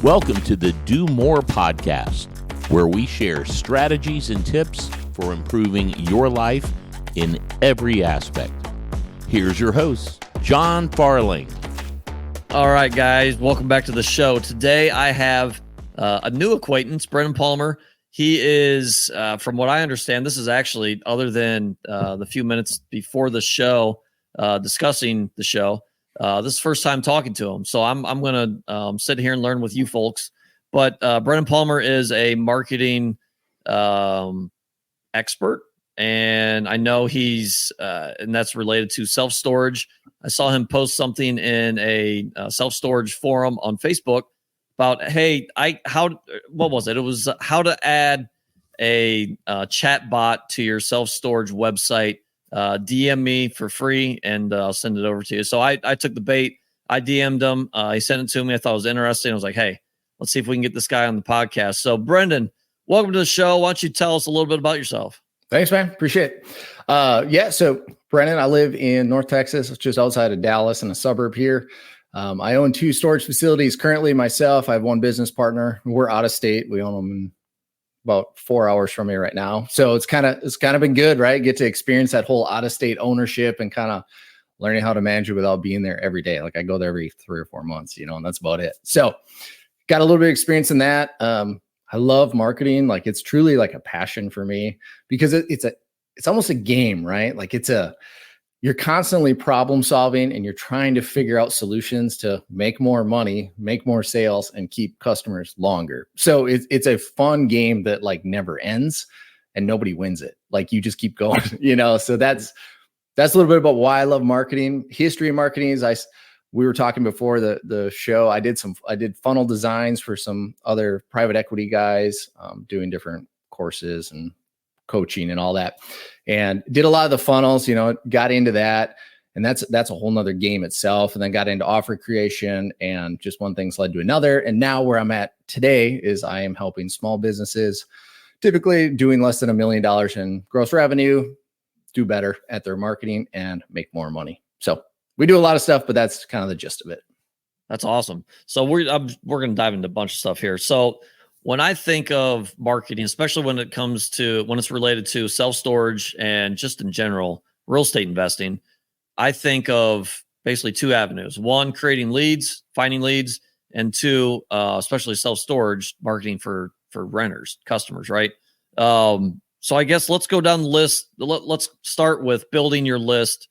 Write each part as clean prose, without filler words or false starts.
Welcome to the Do More podcast, where we share strategies and tips for improving your life in every aspect. Here's your host, John Farling. All right, guys, welcome back to the show. Today I have a new acquaintance, Brennan Palmer. He is, from what I understand, this is actually, other than the few minutes before the show, discussing the show, this is the first time talking to him. So I'm going to sit here and learn with you folks. But Brennan Palmer is a marketing expert, and I know he's, and that's related to self-storage. I saw him post something in a self-storage forum on Facebook about, hey, what was it? It was how to add a chat bot to your self-storage website. DM me for free and I'll send it over to you. So I took the bait. I DM'd him. He sent it to me. I thought it was interesting. I was like, hey, let's see if we can get this guy on the podcast. So Brendan, welcome to the show. Why don't you tell us a little bit about yourself? Thanks, man. Appreciate it. So Brennan, I live in North Texas, just outside of Dallas in a suburb here. I own 2 storage facilities currently myself. I have 1 business partner. We're out of state. We own them in about 4 hours from me right now. So it's kind of been good, right? Get to experience that whole out of state ownership and kind of learning how to manage it without being there every day. Like I go there every 3 or 4 months, and that's about it. So got a little bit of experience in that. I love marketing. Like it's truly like a passion for me because it's almost a game, right? Like you're constantly problem solving and you're trying to figure out solutions to make more money, make more sales, and keep customers longer. So it's a fun game that like never ends and nobody wins it. Like you just keep going, so that's a little bit about why I love marketing. History of marketing is we were talking before the show. I did funnel designs for some other private equity guys, doing different courses and coaching and all that, and did a lot of the funnels, got into that. And that's a whole nother game itself. And then got into offer creation, and just one thing's led to another. And now where I'm at today is I am helping small businesses, typically doing less than $1 million in gross revenue, do better at their marketing and make more money. So we do a lot of stuff, but that's kind of the gist of it. That's awesome. So we're going to dive into a bunch of stuff here. So when I think of marketing, especially when it's related to self-storage and just in general, real estate investing, I think of basically 2 avenues. 1, creating leads, finding leads, and 2, especially self-storage marketing for renters, customers, right? So I guess let's go down the list. Let's start with building your list.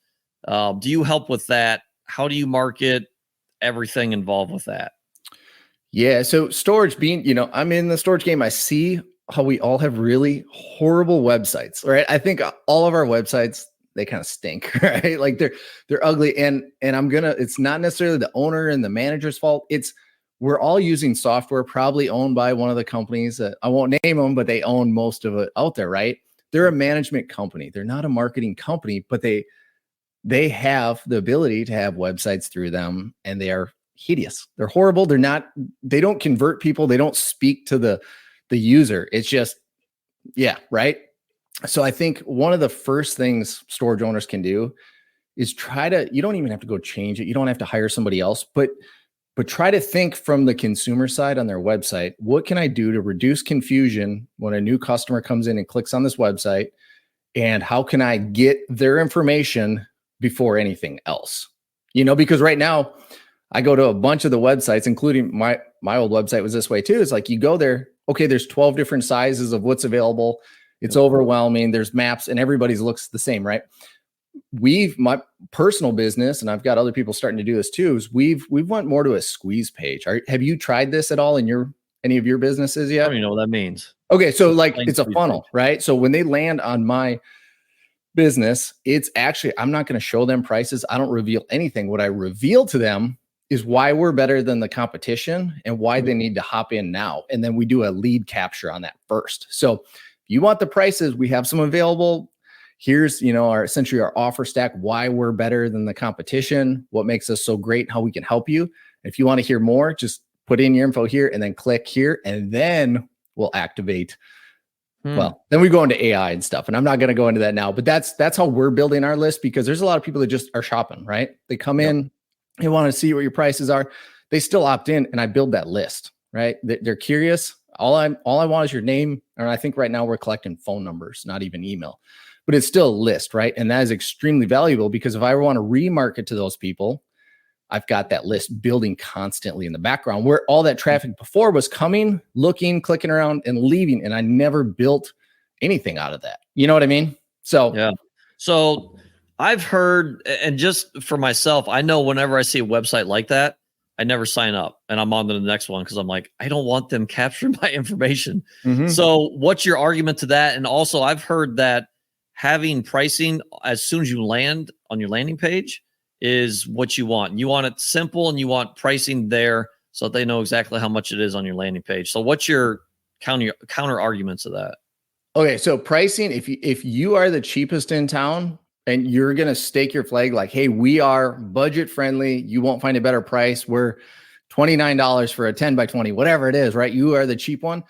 Do you help with that? How do you market? Everything involved with that? Yeah. So storage being, I'm in the storage game. I see how we all have really horrible websites, right? I think all of our websites, they kind of stink, right? Like they're ugly. And it's not necessarily the owner and the manager's fault. We're all using software probably owned by one of the companies that I won't name them, but they own most of it out there, right? They're a management company. They're not a marketing company, but they have the ability to have websites through them, and they are hideous. They're horrible. They don't convert people. They don't speak to the user. It's just, yeah. Right. So I think one of the first things storage owners can do is you don't even have to go change it. You don't have to hire somebody else, but try to think from the consumer side on their website. What can I do to reduce confusion when a new customer comes in and clicks on this website? And how can I get their information before anything else? Because right now, I go to a bunch of the websites, including my old website was this way too. It's like you go there, okay, there's 12 different sizes of what's available. It's overwhelming. There's maps and everybody's looks the same, right? My personal business, and I've got other people starting to do this too, is we've went more to a squeeze page. Have you tried this at all in any of your businesses yet? I don't even know what that means. Okay, so like it's a funnel, right? So when they land on my business, it's actually, I'm not going to show them prices. I don't reveal anything. What I reveal to them is why we're better than the competition and why they need to hop in now. And then we do a lead capture on that first. So if you want the prices, we have some available. Here's, essentially our offer stack, why we're better than the competition, what makes us so great, how we can help you. If you want to hear more, just put in your info here and then click here, and then we'll activate. Well, then we go into AI and stuff, and I'm not going to go into that now, but that's how we're building our list, because there's a lot of people that just are shopping, right? They come in, they want to see what your prices are. They still opt in, and I build that list, right? They're curious. All I want is your name. And I think right now we're collecting phone numbers, not even email, but it's still a list, right? And that is extremely valuable because if I want to remarket to those people, I've got that list building constantly in the background where all that traffic before was coming, looking, clicking around and leaving. And I never built anything out of that. You know what I mean? So, yeah. So I've heard, and just for myself, I know whenever I see a website like that, I never sign up and I'm on to the next one because I'm like, I don't want them capturing my information. mhm. So what's your argument to that? And also, I've heard that having pricing as soon as you land on your landing page is what you want. You want it simple and you want pricing there so that they know exactly how much it is on your landing page. So what's your counter arguments to that? Okay, so pricing, if you are the cheapest in town and you're going to stake your flag like, hey, we are budget friendly, you won't find a better price. We're $29 for a 10 by 20, whatever it is, right? You are the cheap one.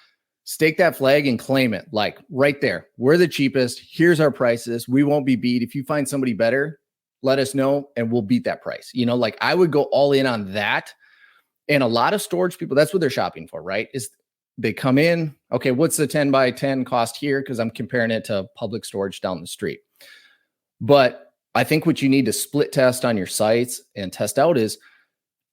Stake that flag and claim it like right there. We're the cheapest. Here's our prices. We won't be beat. If you find somebody better, let us know and we'll beat that price. You know, like I would go all in on that. And a lot of storage people, that's what they're shopping for, right? Is they come in, okay, what's the 10 by 10 cost here? Because I'm comparing it to public storage down the street. But I think what you need to split test on your sites and test out is,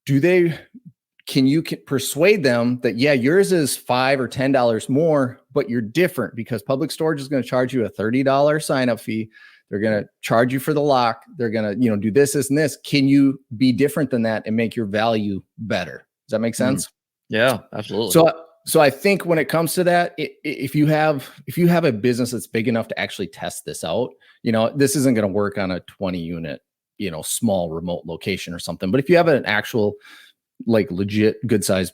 can you persuade them that, yeah, yours is $5 or $10 more, but you're different because public storage is going to charge you a $30 sign up fee. They're going to charge you for the lock. They're going to, do this, and this. Can you be different than that and make your value better? Does that make sense? Yeah, absolutely. So I think when it comes to that, if you have a business that's big enough to actually test this out, this isn't going to work on a 20 unit, small remote location or something. But if you have an actual like legit good size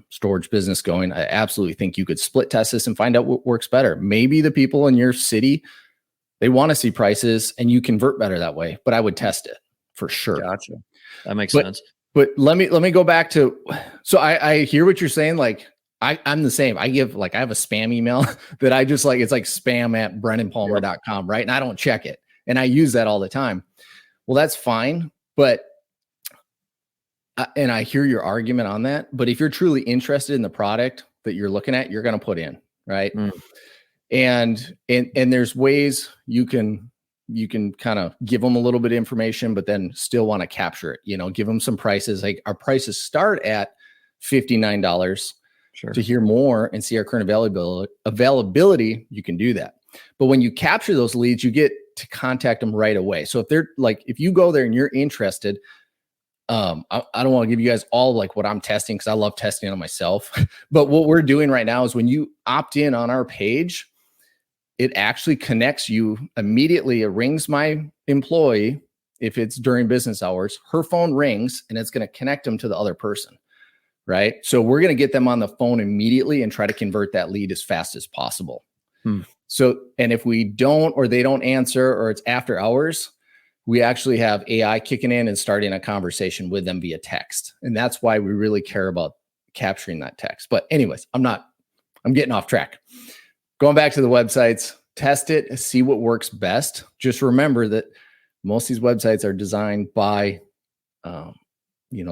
storage business going, I absolutely think you could split test this and find out what works better. Maybe the people in your city, they want to see prices and you convert better that way, but I would test it for sure. Gotcha. That makes sense. But let me go back to, so I hear what you're saying. Like I'm the same. I have a spam email that I just like, it's like spam@brennanpalmer.com. Right. And I don't check it. And I use that all the time. Well, that's fine. But and I hear your argument on that, but if you're truly interested in the product that you're looking at, you're going to put in, right. And there's ways you can kind of give them a little bit of information, but then still want to capture it, give them some prices. Like our prices start at $59. Sure. To hear more and see our current availability, you can do that. But when you capture those leads, you get to contact them right away. So if you go there and you're interested, I don't want to give you guys all like what I'm testing because I love testing on myself. But what we're doing right now is when you opt in on our page, it actually connects you immediately. It rings my employee. If it's during business hours, her phone rings and it's going to connect them to the other person. Right. So we're going to get them on the phone immediately and try to convert that lead as fast as possible. So, and if we don't, or they don't answer, or it's after hours, we actually have AI kicking in and starting a conversation with them via text. And that's why we really care about capturing that text. But anyways, I'm getting off track. Going back to the websites, test it, see what works best. Just remember that most of these websites are designed by,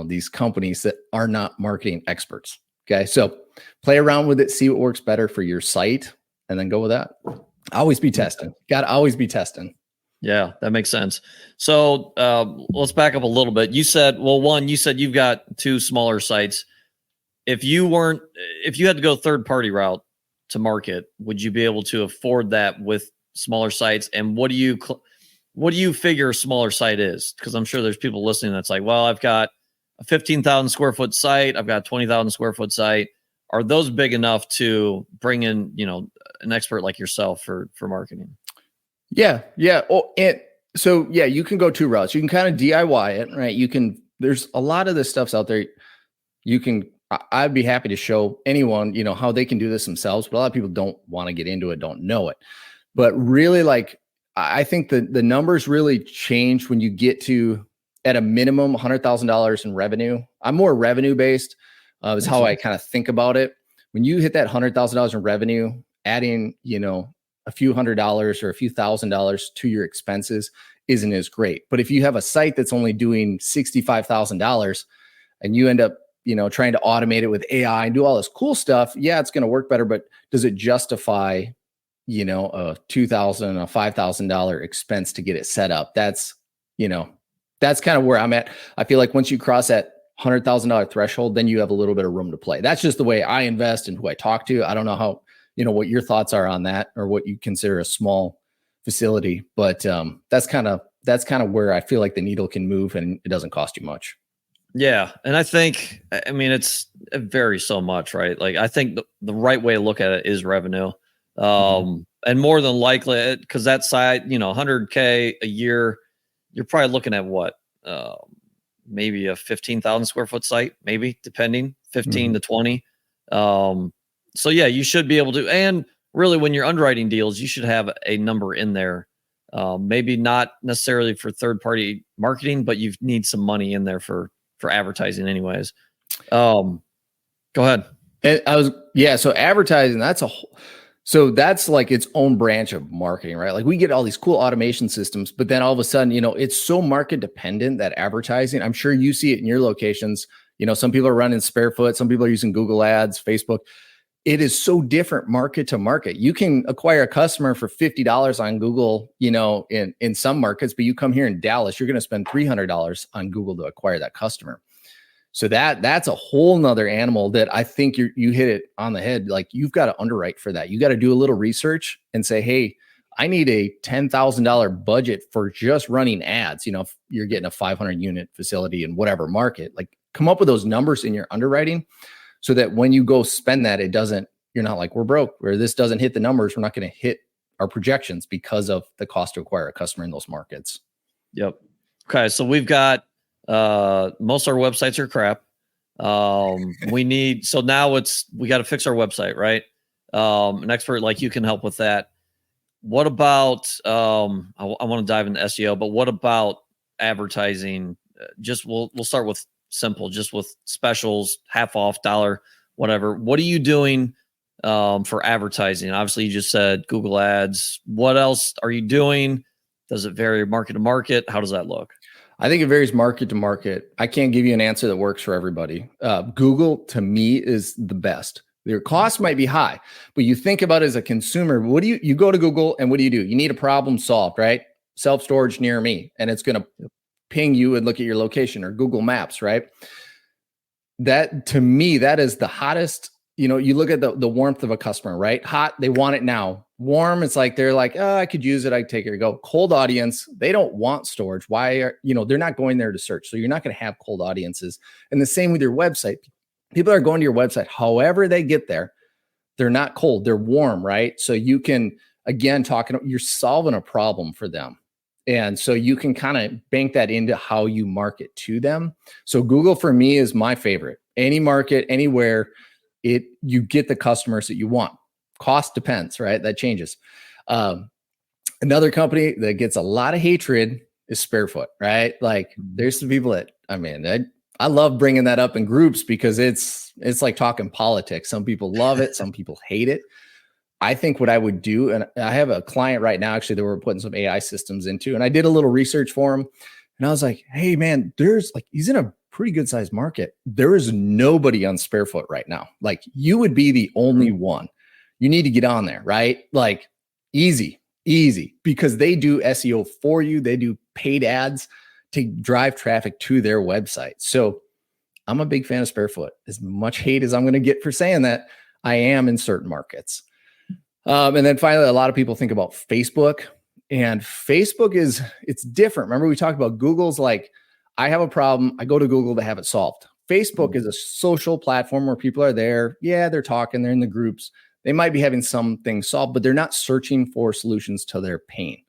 these companies that are not marketing experts. Okay. So play around with it, see what works better for your site, and then go with that. Always be testing. Got to always be testing. Yeah, that makes sense. So let's back up a little bit. You said you've got two smaller sites. If you had to go third party route to market, would you be able to afford that with smaller sites? And what do you figure a smaller site is? Because I'm sure there's people listening that's like, well, I've got a 15,000 square foot site. I've got a 20,000 square foot site. Are those big enough to bring in, an expert like yourself for marketing? Yeah. You can go two routes. You can kind of DIY it, right? There's a lot of this stuff's out there. I'd be happy to show anyone, how they can do this themselves, but a lot of people don't want to get into it, don't know it. But really, I think the numbers really change when you get to, at a minimum, $100,000 in revenue. I'm more revenue based, is how I kind of think about it. When you hit that $100,000 in revenue, adding, a few $100s or a few $1,000s to your expenses isn't as great. But if you have a site that's only doing $65,000 and you end up, trying to automate it with AI and do all this cool stuff. Yeah, it's going to work better, but does it justify, a $2,000, a $5,000 expense to get it set up? That's kind of where I'm at. I feel like once you cross that $100,000 threshold, then you have a little bit of room to play. That's just the way I invest and who I talk to. I don't know how, what your thoughts are on that or what you consider a small facility, but that's kind of where I feel like the needle can move and it doesn't cost you much. Yeah. And I think, it varies so much, right? Like, I think the right way to look at it is revenue. And more than likely, because that side, $100K a year, you're probably looking at what? Maybe a 15,000 square foot site, maybe, depending, 15 to 20. So yeah, you should be able to, and really when you're underwriting deals, you should have a number in there. Maybe not necessarily for third party marketing, but you need some money in there for advertising anyways. Go ahead. So advertising, so that's like its own branch of marketing, right? Like we get all these cool automation systems, but then all of a sudden, it's so market dependent that advertising, I'm sure you see it in your locations. Some people are running Sparefoot, some people are using Google Ads, Facebook. It is so different market to market. You can acquire a customer for $50 on Google, in some markets, but you come here in Dallas, you're going to spend $300 on Google to acquire that customer. So that's a whole nother animal that I think you hit it on the head. Like you've got to underwrite for that. You got to do a little research and say, hey, I need a $10,000 budget for just running ads. If you're getting a 500 unit facility in whatever market, like come up with those numbers in your underwriting so that when you go spend that, you're not like, we're broke, or this doesn't hit the numbers. We're not going to hit our projections because of the cost to acquire a customer in those markets. Yep. Okay. So we've got, most of our websites are crap. We got to fix our website, right? An expert like you can help with that. What about, I want to dive into SEO, but what about advertising? We'll start with simple, just with specials, half off, $1, whatever. What are you doing, for advertising? Obviously you just said Google Ads. What else are you doing? Does it vary market to market? How does that look? I think it varies market to market. I can't give you an answer that works for everybody. Google to me is the best. Their cost might be high, but you think about it as a consumer. What do you go to Google and what do? You need a problem solved, right? Self-storage near me. And it's going to ping you and look at your location, or Google Maps, right? That to me, that is the hottest. You look at the warmth of a customer, right? Hot, they want it now. Warm, it's like they're like, oh, I could use it. I could take it or go. Cold audience, they don't want storage. Why they're not going there to search. So you're not going to have cold audiences. And the same with your website. People are going to your website. However they get there, they're not cold, they're warm, right? So you can, again, you're solving a problem for them. And so you can kind of bank that into how you market to them. So Google for me is my favorite. Any market, anywhere, you get the customers that you want. Cost depends, right? That changes. Another company that gets a lot of hatred is Sparefoot, right? Like there's some people that, I love bringing that up in groups because it's like talking politics. Some people love it. Some people hate it. I think what I would do, and I have a client right now, actually, that we're putting some AI systems into, and I did a little research for him. And I was like, hey man, he's in a pretty good sized market. There is nobody on Sparefoot right now. Like you would be the only one. You need to get on there, right? Like easy, because they do SEO for you. They do paid ads to drive traffic to their website. So I'm a big fan of Sparefoot. As much hate as I'm going to get for saying that, I am in certain markets. And then finally, a lot of people think about Facebook, and Facebook it's different. Remember we talked about Google's like, I have a problem, I go to Google to have it solved. Facebook is a social platform where people are there. Yeah, they're talking, they're in the groups. They might be having some things solved, but they're not searching for solutions to their pain.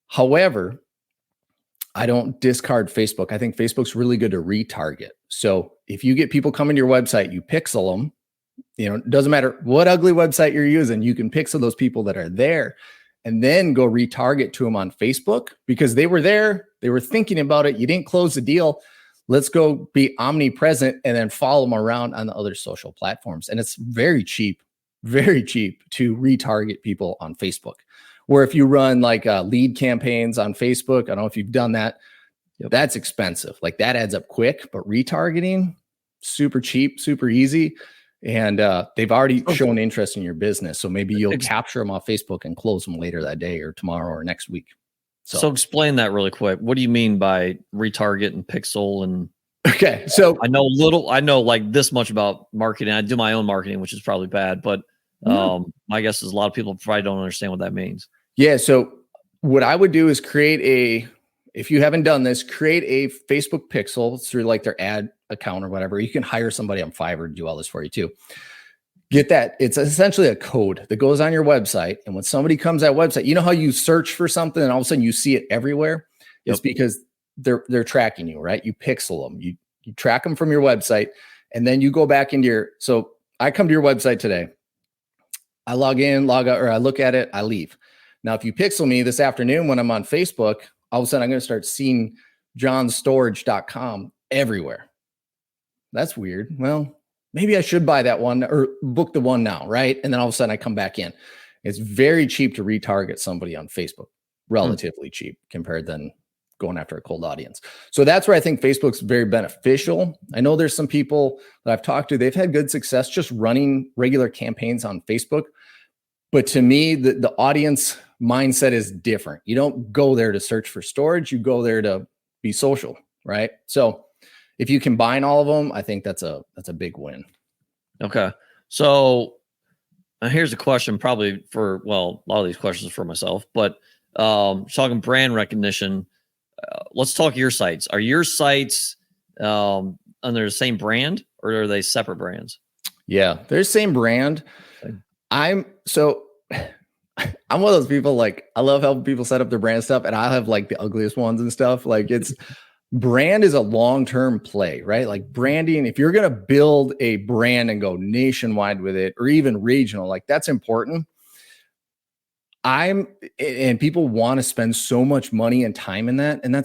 However, I don't discard Facebook. I think Facebook's really good to retarget. So if you get people coming to your website, you pixel them, it doesn't matter what ugly website you're using, you can pixel those people that are there and then go retarget to them on Facebook because they were there. They were thinking about it. You didn't close the deal. Let's go be omnipresent and then follow them around on the other social platforms. And it's very cheap to retarget people on Facebook. Where if you run like lead campaigns on Facebook, I don't know if you've done that. Yep. That's expensive. Like that adds up quick, but retargeting, super cheap, super easy. And they've already shown interest in your business. So maybe you'll capture them off Facebook and close them later that day or tomorrow or next week. So explain that really quick. What do you mean by retarget and pixel? And okay, so I know like this much about marketing. I do my own marketing, which is probably bad, but my guess is a lot of people probably don't understand what that means. Yeah. So what I would do is if you haven't done this, create a Facebook pixel through like their ad account or whatever. You can hire somebody on Fiverr to do all this for you too. Get that. It's essentially a code that goes on your website. And when somebody comes to that website, you know how you search for something and all of a sudden you see it everywhere? It's because they're tracking you, right? You pixel them. You track them from your website, and then you go back into so I come to your website today. I log in, log out, or I look at it, I leave. Now, if you pixel me this afternoon when I'm on Facebook, all of a sudden I'm going to start seeing johnstorage.com everywhere. That's weird. Well, maybe I should buy that one or book the one now, right? And then all of a sudden I come back in. It's very cheap to retarget somebody on Facebook, relatively cheap compared than going after a cold audience. So that's where I think Facebook's very beneficial. I know there's some people that I've talked to, they've had good success just running regular campaigns on Facebook. But to me, the audience mindset is different. You don't go there to search for storage. You go there to be social, right? So if you combine all of them, I think that's a big win. Okay. So here's a question probably for, well, a lot of these questions are for myself, but talking brand recognition, let's talk your sites. Are your sites under the same brand or are they separate brands? Yeah, they're the same brand. Okay. I'm one of those people, like, I love helping people set up their brand stuff, and I have like the ugliest ones and stuff. Like, it's brand is a long-term play, right? Like branding, if you're going to build a brand and go nationwide with it or even regional, like that's important. And people want to spend so much money and time in that. And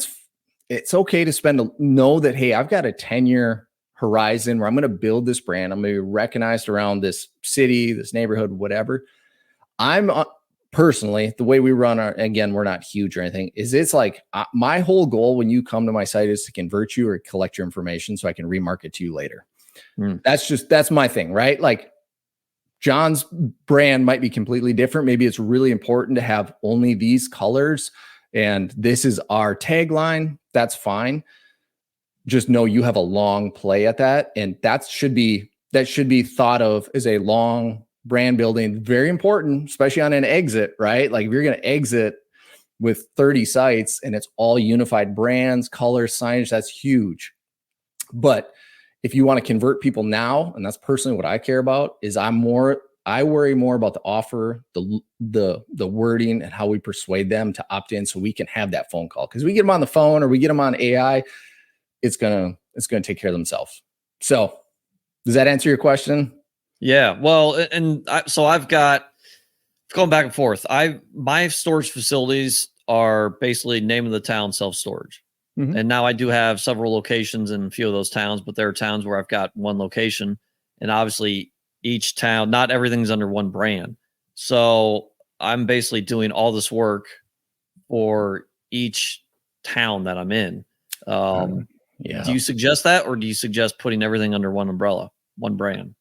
it's okay to know that, hey, I've got a 10-year horizon where I'm going to build this brand. I'm going to be recognized around this city, this neighborhood, whatever. I'm personally, the way we run again, we're not huge or anything, it's like my whole goal when you come to my site is to convert you or collect your information so I can remarket to you later. That's my thing, right? Like John's brand might be completely different. Maybe it's really important to have only these colors and this is our tagline. That's fine. Just know you have a long play at that. And that should be thought of as a long brand building. Very important, especially on an exit, right? Like if you're going to exit with 30 sites and it's all unified brands, colors, signage, that's huge. But if you want to convert people now, and that's personally what I care about, is I worry more about the offer, the wording, and how we persuade them to opt in so we can have that phone call. Because we get them on the phone or we get them on AI, it's gonna take care of themselves. So does that answer your question? Yeah. Well, so I've got going back and forth. My storage facilities are basically name of the town self-storage. Mm-hmm. And now I do have several locations in a few of those towns, but there are towns where I've got one location, and obviously each town, not everything's under one brand. So I'm basically doing all this work for each town that I'm in. Yeah. Do you suggest that, or do you suggest putting everything under one umbrella, one brand?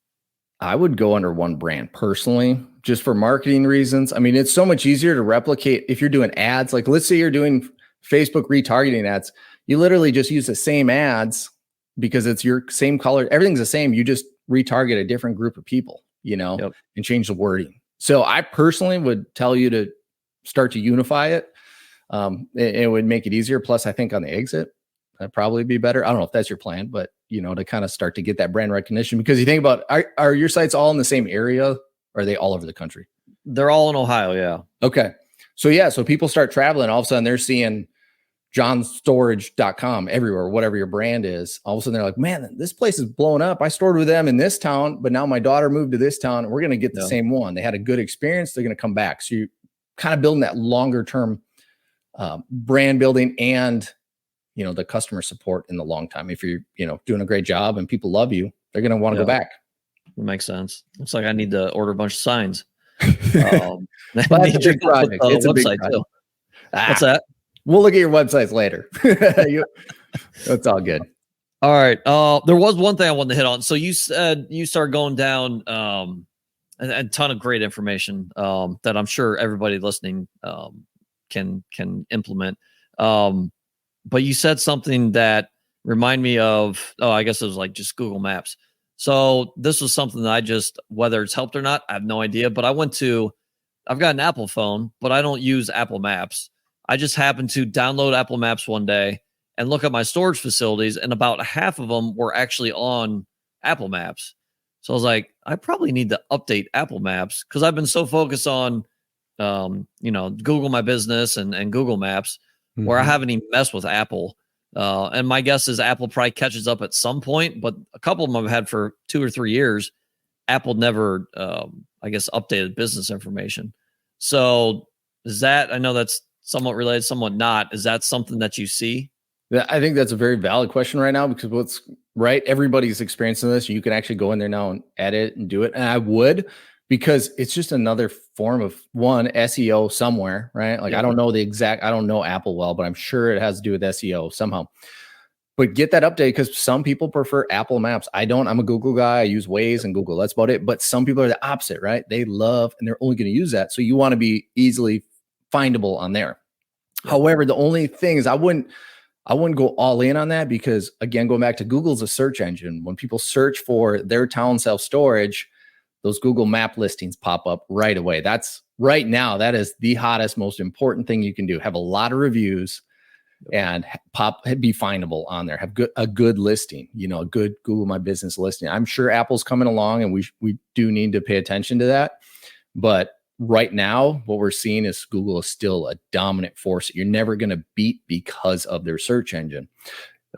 I would go under one brand personally, just for marketing reasons. I mean, it's so much easier to replicate if you're doing ads. Like, let's say you're doing Facebook retargeting ads. You literally just use the same ads because it's your same color. Everything's the same. You just retarget a different group of people, and change the wording. So I personally would tell you to start to unify it. It would make it easier. Plus, I think on the exit, that'd probably be better. I don't know if that's your plan, but to kind of start to get that brand recognition, because you think about, are your sites all in the same area? Or are they all over the country? They're all in Ohio. Yeah. Okay. So people start traveling. All of a sudden they're seeing johnstorage.com everywhere, whatever your brand is. All of a sudden they're like, man, this place is blowing up. I stored with them in this town, but now my daughter moved to this town and we're going to get the same one. They had a good experience. They're going to come back. So you kind of building that longer term brand building and the customer support in the long time. If you're, doing a great job and people love you, they're going to want to go back. That makes sense. Looks like I need to order a bunch of signs. It's a big project. It's a big project. Too. What's that? We'll look at your websites later. That's all good. All right. There was one thing I wanted to hit on. So you said you started going down a ton of great information that I'm sure everybody listening can implement. But you said something that remind me of, I guess it was like just Google Maps. So this was something that I just, whether it's helped or not, I have no idea. But I've got an Apple phone, but I don't use Apple Maps. I just happened to download Apple Maps one day and look at my storage facilities, and about half of them were actually on Apple Maps. So I was like, I probably need to update Apple Maps because I've been so focused on, Google My Business and Google Maps, where I haven't even messed with Apple. And my guess is Apple probably catches up at some point, but a couple of them I've had for 2 or 3 years. Apple never, updated business information. So is that, I know that's somewhat related, somewhat not. Is that something that you see? Yeah, I think that's a very valid question right now because what's right, everybody's experiencing this. You can actually go in there now and edit and do it. And I would, because it's just another form of SEO somewhere, right? Like, I don't know Apple well, but I'm sure it has to do with SEO somehow. But get that update because some people prefer Apple Maps. I don't. I'm a Google guy. I use Waze and Google. That's about it. But some people are the opposite, right? They love and they're only going to use that. So you want to be easily findable on there. Yep. However, the only thing is I wouldn't go all in on that because, again, going back to Google's a search engine. When people search for their town self-storage, those Google map listings pop up right away. That's right now. That is the hottest, most important thing you can do. Have a lot of reviews and be findable on there. Have a good listing, a good Google My Business listing. I'm sure Apple's coming along and we do need to pay attention to that. But right now, what we're seeing is Google is still a dominant force. You're never going to beat because of their search engine.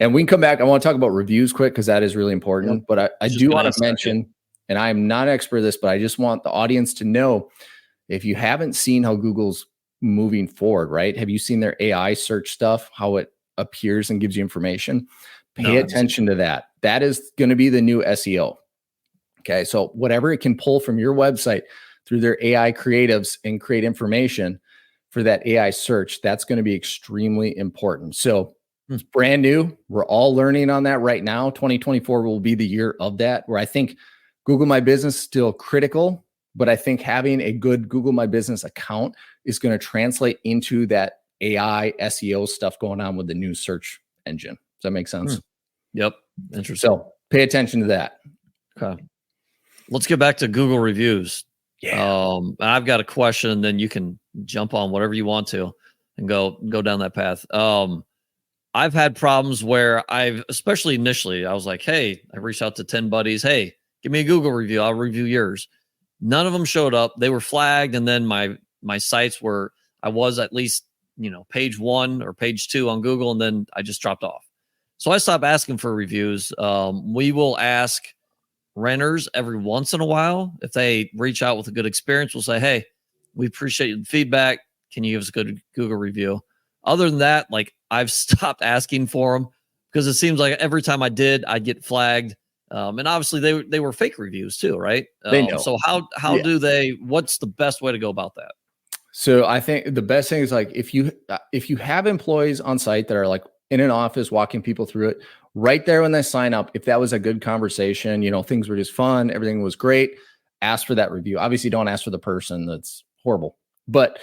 And we can come back. I want to talk about reviews quick because that is really important. But I do want to mention, and I'm not an expert at this, but I just want the audience to know, if you haven't seen how Google's moving forward, right? Have you seen their AI search stuff, how it appears and gives you information? Pay attention to that. That is going to be the new SEO. Okay. So whatever it can pull from your website through their AI creatives and create information for that AI search, that's going to be extremely important. So it's brand new. We're all learning on that right now. 2024 will be the year of that, where I think Google My Business is still critical, but I think having a good Google My Business account is going to translate into that AI SEO stuff going on with the new search engine. Does that make sense? Yep. Interesting. So pay attention to that. Okay. Let's get back to Google reviews. Yeah. I've got a question, and then you can jump on whatever you want to and go down that path. I've had problems where especially initially, I was like, hey, I reached out to 10 buddies. Hey, give me a Google review. I'll review yours. None of them showed up. They were flagged. And then my sites were, I was at least, page 1 or page 2 on Google. And then I just dropped off. So I stopped asking for reviews. We will ask renters every once in a while. If they reach out with a good experience, we'll say, hey, we appreciate the feedback. Can you give us a good Google review? Other than that, I've stopped asking for them because it seems like every time I did, I'd get flagged. And obviously they were fake reviews too, right? They know. So how do they, what's the best way to go about that? So I think the best thing is if you have employees on site that are in an office walking people through it, right there when they sign up, if that was a good conversation, things were just fun, everything was great, ask for that review. Obviously don't ask for the person that's horrible, but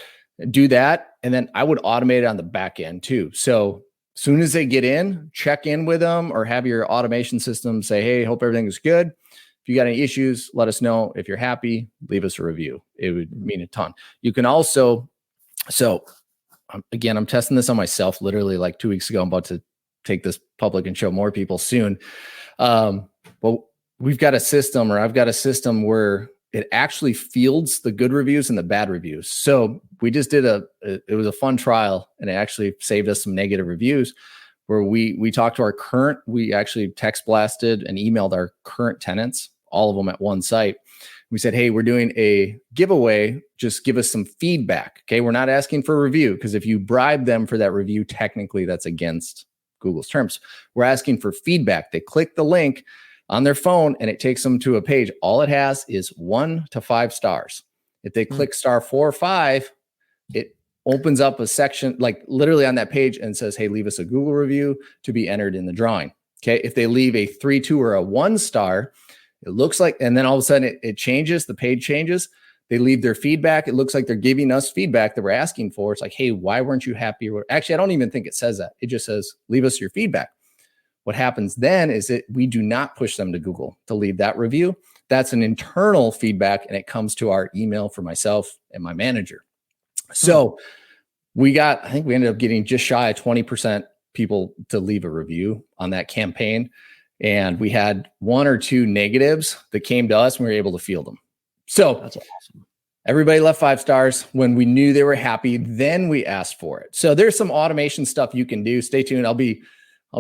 do that. And then I would automate it on the back end too. So as soon as they get in, check in with them or have your automation system say, hey, hope everything is good. If you got any issues, let us know. If you're happy, leave us a review. It would mean a ton. You can also, again, I'm testing this on myself literally 2 weeks ago. I'm about to take this public and show more people soon. But we've got a system, or I've got a system where it actually fields the good reviews and the bad reviews. So we just did it was a fun trial, and it actually saved us some negative reviews where we talked to we actually text blasted and emailed our current tenants, all of them at one site. We said, hey, we're doing a giveaway. Just give us some feedback. Okay. We're not asking for a review because if you bribe them for that review, technically that's against Google's terms. We're asking for feedback. They click the link on their phone and it takes them to a page. All it has is 1 to 5 stars. If they click star 4 or 5, it opens up a section literally on that page and says, hey, leave us a Google review to be entered in the drawing. Okay. If they leave a 3, 2, or a 1 star, it looks like, and then all of a sudden it changes, the page changes. They leave their feedback. It looks like they're giving us feedback that we're asking for. It's like, hey, why weren't you happy? Actually, I don't even think it says that. It just says, leave us your feedback. What happens then is that we do not push them to Google to leave that review. That's an internal feedback, and it comes to our email for myself and my manager. So I think we ended up getting just shy of 20% people to leave a review on that campaign. And we had 1 or 2 negatives that came to us, and we were able to field them. So that's awesome. Everybody left 5 stars. When we knew they were happy, then we asked for it. So there's some automation stuff you can do. Stay tuned. I'll be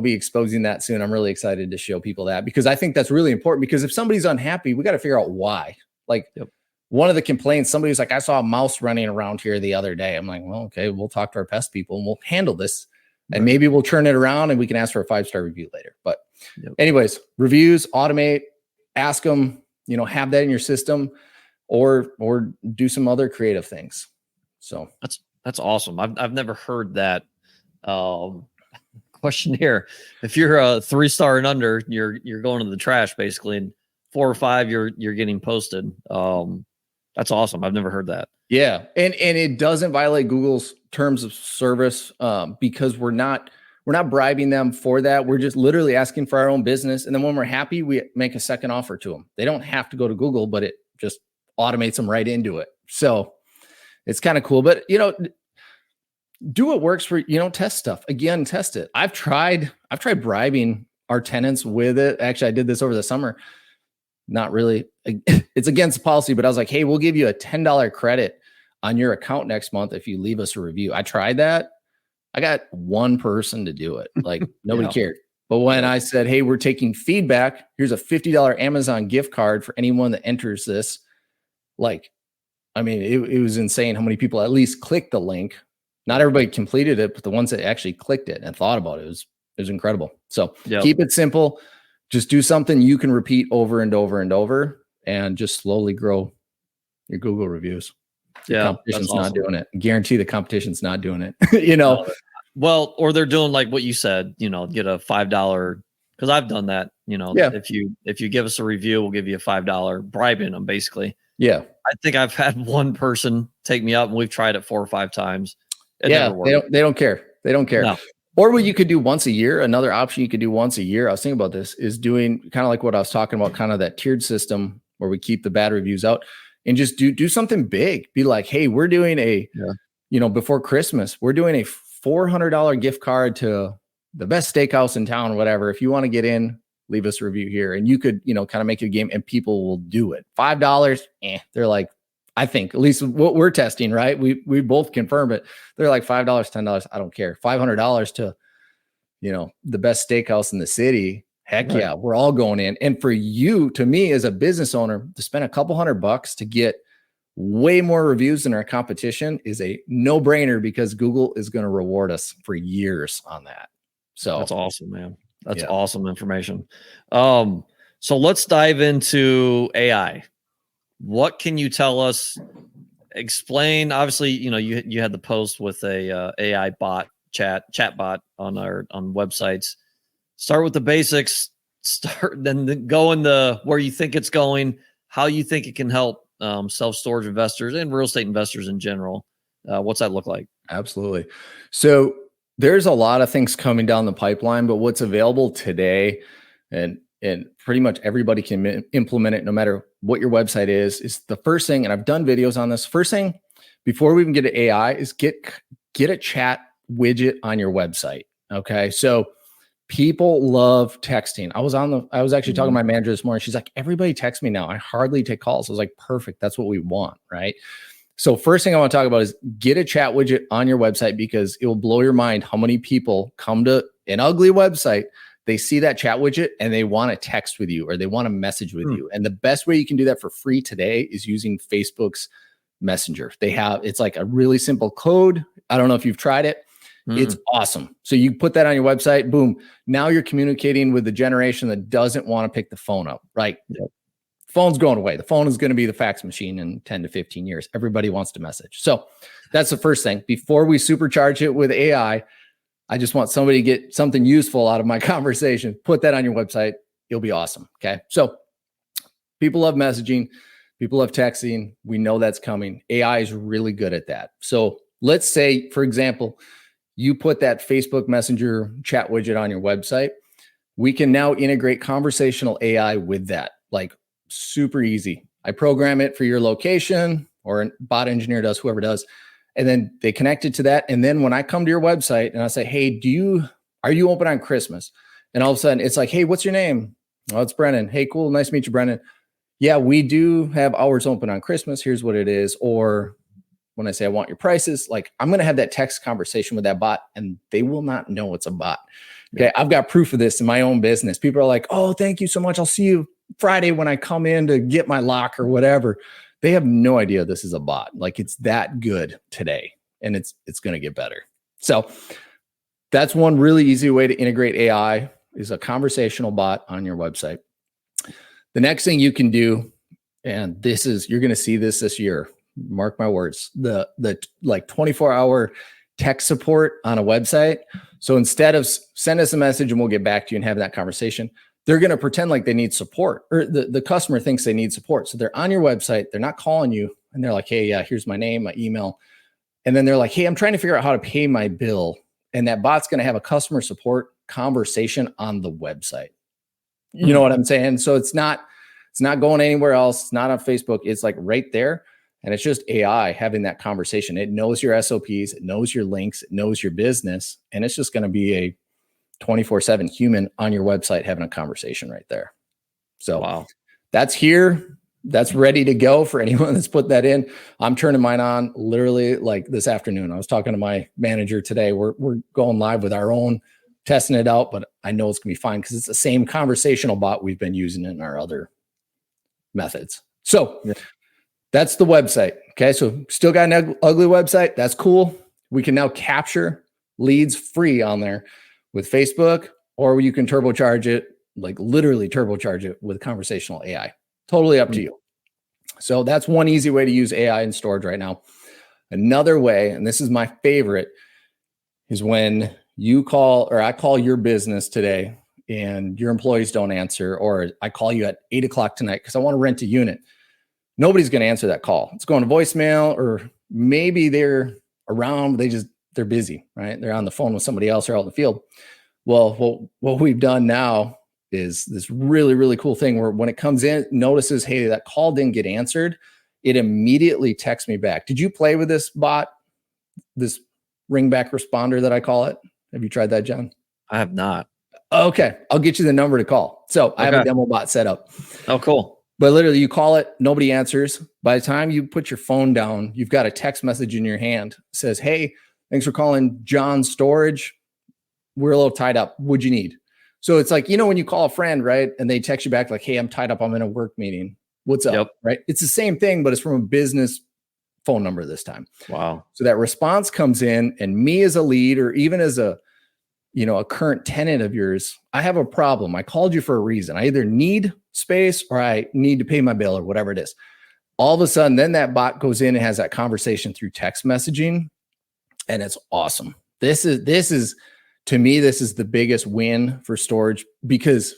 exposing that soon. I'm really excited to show people that, because I think that's really important, because if somebody's unhappy, we got to figure out why. Like one of the complaints, somebody was like, I saw a mouse running around here the other day. I'm like, well, okay, we'll talk to our pest people and we'll handle this. And maybe we'll turn it around and we can ask for a 5-star review later. But anyways, reviews, automate, ask them, have that in your system, or do some other creative things. So that's awesome. I've never heard that question here. If you're a 3-star and under, you're going to the trash basically, and 4 or 5 you're getting posted. That's awesome. I've never heard that. Yeah, and it doesn't violate Google's terms of service, because we're not bribing them for that. We're just literally asking for our own business, and then when we're happy, we make a second offer to them. They don't have to go to Google, but it just automates them right into it. So it's kind of cool. But do what works for test stuff. Again, test it. I've tried bribing our tenants with it. Actually, I did this over the summer. Not really. It's against policy, but I was like, hey, we'll give you a $10 credit on your account next month if you leave us a review. I tried that. I got 1 person to do it. Like nobody cared. But when I said, hey, we're taking feedback, here's a $50 Amazon gift card for anyone that enters this. It was insane how many people at least clicked the link. Not everybody completed it, but the ones that actually clicked it and thought about it, it was incredible. So keep it simple. Just do something you can repeat over and over and over, and just slowly grow your Google reviews. The competition's not doing it. I guarantee the competition's not doing it. Well, or they're doing like what you said, get a $5, because I've done that. If you give us a review, we'll give you a $5, bribing them basically. Yeah. I think I've had 1 person take me up, and we've tried it 4 or 5 times. It never worked. They don't care. They don't care. No. Or what you could do once a year, another option you could do once a year, I was thinking about this, is doing kind of like what I was talking about, kind of that tiered system where we keep the bad reviews out, and just do something big. Be like, hey, we're doing before Christmas, we're doing a $400 gift card to the best steakhouse in town, whatever. If you want to get in, leave us a review here. And you could, kind of make it a game, and people will do it. $5, they're like, I think, at least what we're testing, right? We both confirm it. They're like $5, $10. I don't care. $500 to, the best steakhouse in the city. Heck yeah, we're all going in. And for you, to me, as a business owner, to spend a couple $100 to get way more reviews than our competition is a no-brainer, because Google is going to reward us for years on that. So that's awesome, man. That's awesome information. So let's dive into AI. What can you tell us? Explain. Obviously, you had the post with a AI bot chat bot on websites. Start with the basics. Then go into where you think it's going, how you think it can help self-storage investors and real estate investors in general. What's that look like? Absolutely. So there's a lot of things coming down the pipeline, but what's available today, and pretty much everybody can implement it no matter what your website is the first thing, and I've done videos on this. First thing, before we even get to AI, is get a chat widget on your website. Okay. So people love texting. I was actually talking to my manager this morning. She's like, everybody texts me now. I hardly take calls. I was like, perfect. That's what we want. Right. So first thing I want to talk about is get a chat widget on your website, because it will blow your mind how many people come to an ugly website. They see that chat widget and they want to text with you, or they want to message with you. And the best way you can do that for free today is using Facebook's Messenger. It's like a really simple code. I don't know if you've tried it. It's awesome. So you put that on your website, boom. Now you're communicating with the generation that doesn't want to pick the phone up, right? Yep. Phone's going away. The phone is going to be the fax machine in 10 to 15 years. Everybody wants to message. So that's the first thing. Before we supercharge it with AI, I just want somebody to get something useful out of my conversation. Put that on your website. It'll be awesome. Okay. So people love messaging. People love texting. We know that's coming. AI is really good at that. So let's say, for example, you put that Facebook Messenger chat widget on your website. We can now integrate conversational AI with that, like super easy. I program it for your location, or a bot engineer does, whoever does. And then they connect it to that. And then when I come to your website and I say, hey, are you open on Christmas? And all of a sudden it's like, hey, what's your name? Oh, it's Brennan. Hey, cool. Nice to meet you, Brennan. Yeah, we do have hours open on Christmas. Here's what it is. Or when I say I want your prices, like I'm going to have that text conversation with that bot and they will not know it's a bot. Okay. I've got proof of this in my own business. People are like, oh, thank you so much. I'll see you Friday when I come in to get my lock or whatever. They have no idea this is a bot. Like it's that good today, and it's going to get better. So that's one really easy way to integrate AI is a conversational bot on your website. The next thing you can do, and you're going to see this year, mark my words, the like 24-hour tech support on a website. So instead of send us a message and we'll get back to you and have that conversation, they're going to pretend like they need support, or the customer thinks they need support. So they're on your website, they're not calling you, and they're like, hey, yeah, here's my name, my email. And then they're like, hey, I'm trying to figure out how to pay my bill. And that bot's going to have a customer support conversation on the website. You know what I'm saying? So it's not going anywhere else. It's not on Facebook. It's like right there. And it's just AI having that conversation. It knows your SOPs, it knows your links, it knows your business. And it's just going to be a 24/7 human on your website having a conversation right there. So wow, that's here. That's ready to go for anyone that's put that in. I'm turning mine on literally like this afternoon. I was talking to my manager today. We're going live with our own, testing it out, but I know it's gonna be fine because it's the same conversational bot we've been using in our other methods. So that's the website. Okay. So still got an ugly website. That's cool. We can now capture leads free on there with Facebook, or you can turbocharge it, like literally turbocharge it with conversational AI. Totally up to you. So that's one easy way to use AI in storage right now. Another way, and this is my favorite, is when you call, or I call your business today and your employees don't answer, or I call you at 8:00 tonight because I want to rent a unit. Nobody's going to answer that call. It's going to voicemail, or maybe they're around, they're busy, right? They're on the phone with somebody else or out in the field. Well, what we've done now is this really, really cool thing where when it comes in, it notices, hey, that call didn't get answered. It immediately texts me back. Did you play with this bot, this ringback responder that I call it? Have you tried that, John? I have not. Okay. I'll get you the number to call. So I have a demo bot set up. Oh, cool. But literally you call it, nobody answers. By the time you put your phone down, you've got a text message in your hand. It says, hey, thanks for calling John Storage. We're a little tied up. What'd you need? So it's like, when you call a friend, right? And they text you back like, hey, I'm tied up. I'm in a work meeting. What's up? Yep. Right? It's the same thing, but it's from a business phone number this time. Wow. So that response comes in, and me as a lead, or even as a current tenant of yours, I have a problem. I called you for a reason. I either need space or I need to pay my bill or whatever it is. All of a sudden, then that bot goes in and has that conversation through text messaging. And it's awesome. This is to me, this is the biggest win for storage, because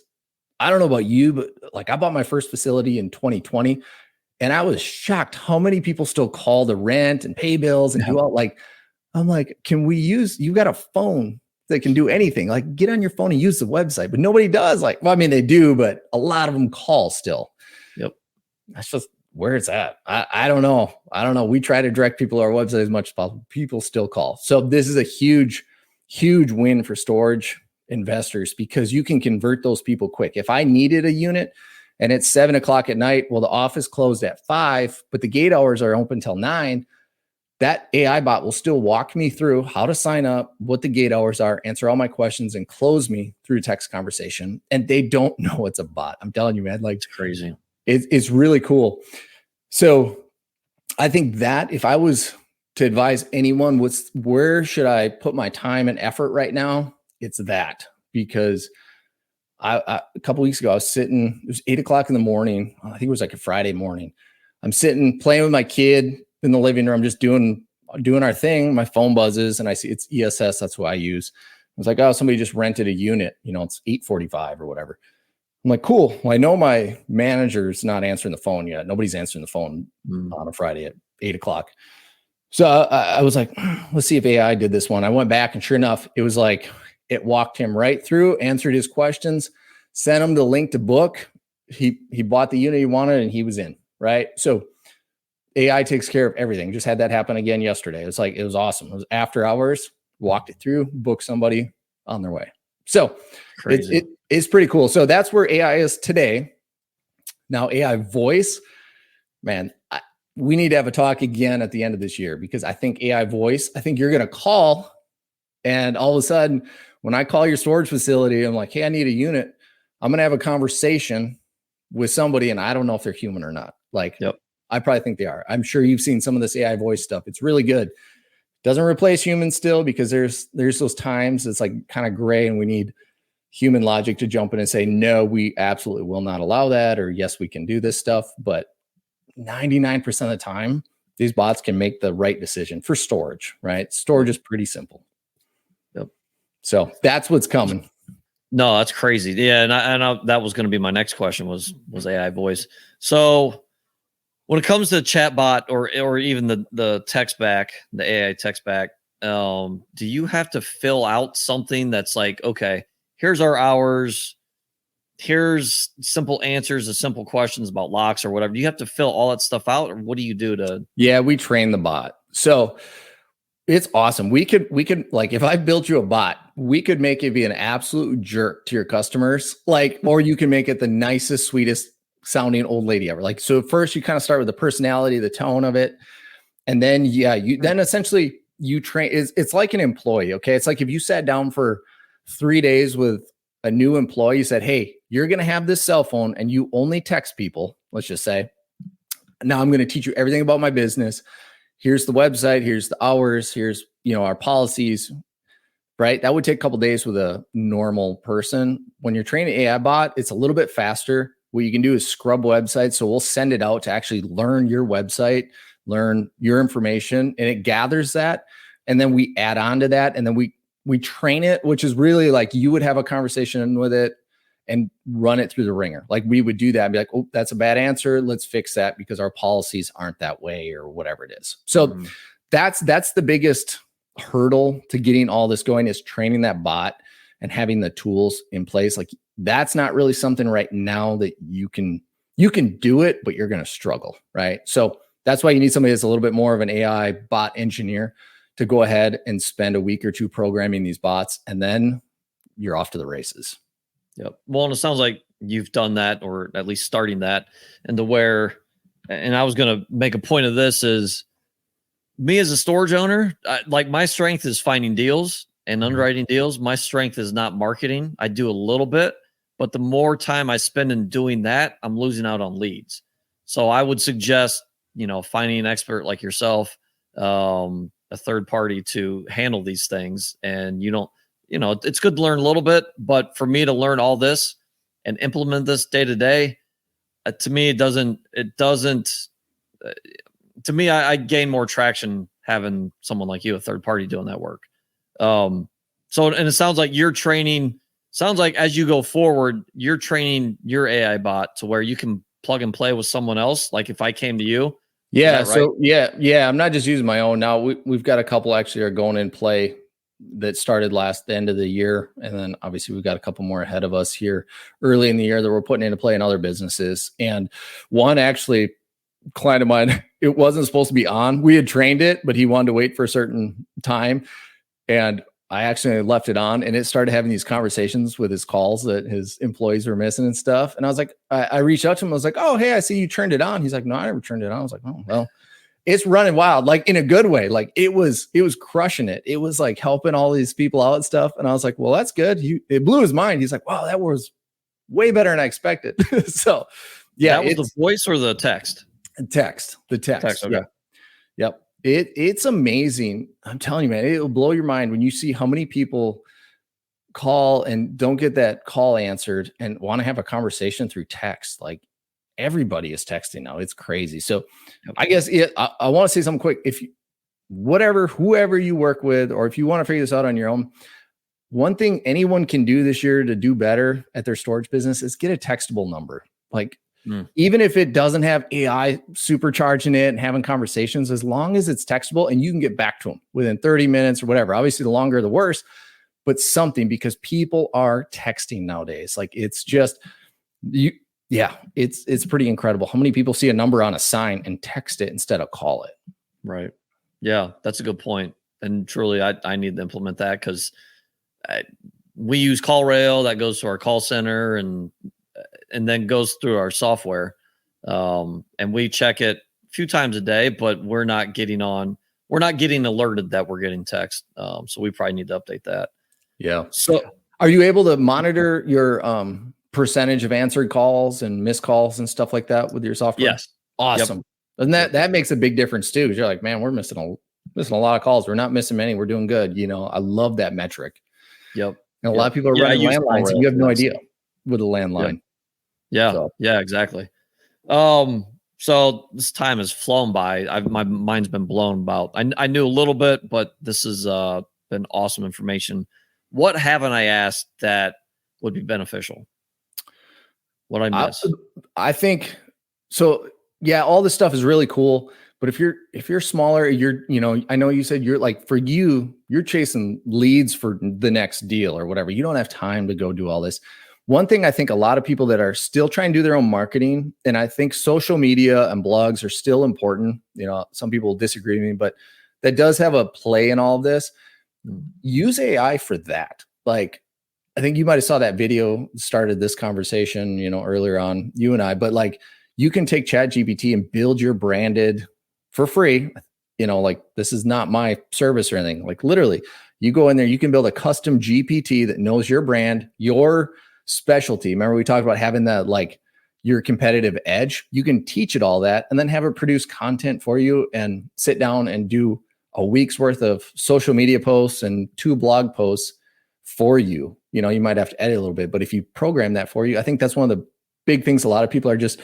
I don't know about you, but like I bought my first facility in 2020 and I was shocked how many people still call to rent and pay bills and do all I'm like, you've got a phone that can do anything, like get on your phone and use the website, but nobody does. They do, but a lot of them call still. Yep. That's just where it's at. I don't know. We try to direct people to our website as much as possible. People still call. So this is a huge, huge win for storage investors, because you can convert those people quick. If I needed a unit and it's 7:00 at night, well, the office closed at 5, but the gate hours are open till 9. That AI bot will still walk me through how to sign up, what the gate hours are, answer all my questions, and close me through text conversation. And they don't know it's a bot. I'm telling you, man, it's crazy. It's really cool. So I think that if I was to advise anyone, where should I put my time and effort right now? It's that, because a couple weeks ago, I was sitting, it was 8:00 in the morning. I think it was like a Friday morning. I'm sitting playing with my kid in the living room, just doing our thing. My phone buzzes and I see it's ESS. That's what I use. was like, oh, somebody just rented a unit, it's 8:45 or whatever. I'm like, cool. Well, I know my manager's not answering the phone yet. Nobody's answering the phone on a Friday at 8:00. So I was like, let's see if AI did this one. I went back, and sure enough, it was like, it walked him right through, answered his questions, sent him the link to book. He bought the unit he wanted, and he was in, right? So AI takes care of everything. Just had that happen again yesterday. It was awesome. It was after hours, walked it through, booked somebody on their way. So it's pretty cool. So that's where AI is today. Now, AI voice, man, we need to have a talk again at the end of this year, because I think AI voice, I think you're going to call, and all of a sudden, when I call your storage facility, I'm like, hey, I need a unit. I'm going to have a conversation with somebody, and I don't know if they're human or not. I probably think they are. I'm sure you've seen some of this AI voice stuff. It's really good. Doesn't replace humans still, because there's those times it's like kind of gray, and we need human logic to jump in and say, no, we absolutely will not allow that, or yes, we can do this stuff. But 99% of the time, these bots can make the right decision for storage, right? Storage is pretty simple. Yep. So that's what's coming. No, that's crazy. Yeah. And that was going to be my next question was AI voice. So when it comes to chat bot or even the text back, the AI text back, do you have to fill out something that's like, okay, here's our hours, here's simple answers to simple questions about locks or whatever? Do you have to fill all that stuff out, or what do you do to? Yeah, we train the bot. So it's awesome. We could like, if I built you a bot, we could make it be an absolute jerk to your customers, or you can make it the nicest, sweetest sounding old lady ever. So first you kind of start with the personality, the tone of it. And then, then essentially you train, it's like an employee. Okay. It's like if you sat down for 3 days with a new employee, you said, hey, you're going to have this cell phone and you only text people. Let's just say, now I'm going to teach you everything about my business. Here's the website. Here's the hours. Here's, our policies, right? That would take a couple of days with a normal person. When you're training an AI bot, it's a little bit faster. What you can do is scrub websites. So we'll send it out to actually learn your website, learn your information, and it gathers that. And then we add on to that. And then we train it, which is really like you would have a conversation with it and run it through the ringer. Like we would do that and be like, oh, that's a bad answer. Let's fix that because our policies aren't that way or whatever it is. So that's the biggest hurdle to getting all this going, is training that bot and having the tools in place. Like that's not really something right now that you can do it, but you're going to struggle. Right. So that's why you need somebody that's a little bit more of an AI bot engineer to go ahead and spend a week or two programming these bots, and then you're off to the races. Yep. Well, and it sounds like you've done that, or at least starting that, and I was going to make a point of this is me as a storage owner, my strength is finding deals and underwriting deals. My strength is not marketing. I do a little bit, but the more time I spend in doing that, I'm losing out on leads. So I would suggest, finding an expert like yourself, a third party to handle these things. And it's good to learn a little bit, but for me to learn all this and implement this day to day, to me, to me, I gain more traction having someone like you, a third party, doing that work. And it sounds like as you go forward, you're training your AI bot to where you can plug and play with someone else. Like if I came to you. Yeah. Right? So yeah. I'm not just using my own now. We've got a couple actually are going in play that started the end of the year. And then obviously we've got a couple more ahead of us here early in the year that we're putting into play in other businesses. And one actually, client of mine, it wasn't supposed to be on. We had trained it, but he wanted to wait for a certain time. And I actually left it on, and it started having these conversations with his calls that his employees were missing and stuff. And I was like, I reached out to him. I was like, oh, hey, I see you turned it on. He's like, no, I never turned it on. I was like, oh, well, it's running wild, like in a good way. Like it was crushing it. It was like helping all these people out and stuff. And I was like, well, that's good. It blew his mind. He's like, wow, that was way better than I expected. So yeah. That was the voice or the text? The text. Okay. Yeah. Yep. It's amazing. I'm telling you, man, it'll blow your mind when you see how many people call and don't get that call answered and want to have a conversation through text. Like everybody is texting now. It's crazy. So I guess I want to say something quick. If you, whoever you work with, or if you want to figure this out on your own, one thing anyone can do this year to do better at their storage business is get a textable number. Like, even if it doesn't have AI supercharging it and having conversations, as long as it's textable and you can get back to them within 30 minutes or whatever. Obviously, the longer, the worse, but something, because people are texting nowadays. Like, it's just it's pretty incredible how many people see a number on a sign and text it instead of call it. Right. Yeah, that's a good point. And truly, I need to implement that, because we use CallRail that goes to our call center and then goes through our software. And we check it a few times a day, but we're not getting alerted that we're getting text. So we probably need to update that. Yeah. So are you able to monitor your percentage of answered calls and missed calls and stuff like that with your software? Yes. Awesome. Yep. And that makes a big difference too. You're like, man, we're missing a lot of calls. We're not missing many. We're doing good. I love that metric. Yep. And a lot of people are running landlines, and you have no idea with a landline. Yep. Yeah. Yeah, exactly. So this time has flown by. My mind's been blown about. I knew a little bit, but this has been awesome information. What haven't I asked that would be beneficial? What I miss? I think so. Yeah, all this stuff is really cool. But if you're smaller, I know you said you're like, for you're chasing leads for the next deal or whatever. You don't have time to go do all this. One thing I think a lot of people that are still trying to do their own marketing, and I think social media and blogs are still important. Some people disagree with me, but that does have a play in all of this. Use AI for that. Like, I think you might have saw that video started this conversation, earlier on, you and I, but like, you can take ChatGPT and build your branded for free. Like, this is not my service or anything. Like, literally, you go in there, you can build a custom GPT that knows your brand, your specialty. Remember, we talked about having that, like, your competitive edge. You can teach it all that and then have it produce content for you and sit down and do a week's worth of social media posts and 2 blog posts for you. You might have to edit a little bit, but if you program that for you, I think that's one of the big things. A lot of people are just,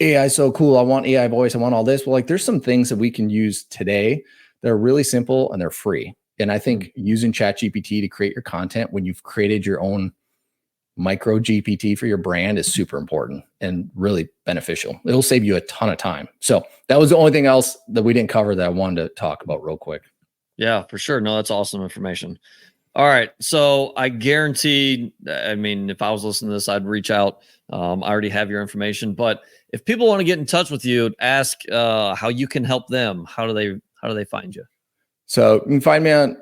AI is so cool. I want AI voice. I want all this. Well, like, there's some things that we can use today that are really simple and they're free. And I think using ChatGPT to create your content when you've created your own micro GPT for your brand is super important and really beneficial. It'll save you a ton of time. So that was the only thing else that we didn't cover that I wanted to talk about real quick. Yeah, for sure. No, that's awesome information. All right. So I guarantee, if I was listening to this, I'd reach out. I already have your information, but if people want to get in touch with you, ask how you can help them. How do they find you? So you can find me on,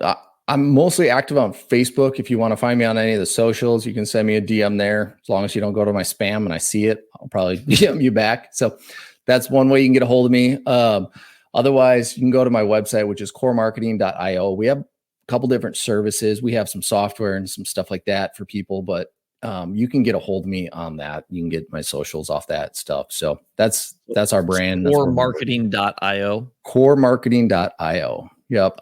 I'm mostly active on Facebook. If you want to find me on any of the socials, you can send me a DM there. As long as you don't go to my spam and I see it, I'll probably DM you back. So that's one way you can get a hold of me. Otherwise, you can go to my website, which is coremarketing.io. We have a couple different services. We have some software and some stuff like that for people, but you can get a hold of me on that. You can get my socials off that stuff. So that's our brand. Coremarketing.io. Coremarketing.io. Yep.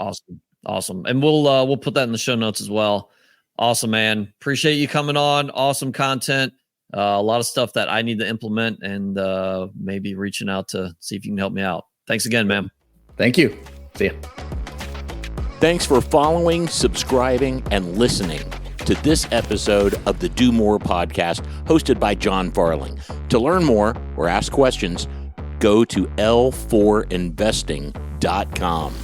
Awesome. And we'll put that in the show notes as well. Awesome, man. Appreciate you coming on. Awesome content. A lot of stuff that I need to implement, and maybe reaching out to see if you can help me out. Thanks again, man. Thank you. See ya. Thanks for following, subscribing, and listening to this episode of the Do More podcast hosted by John Farling. To learn more or ask questions, go to l4investing.com.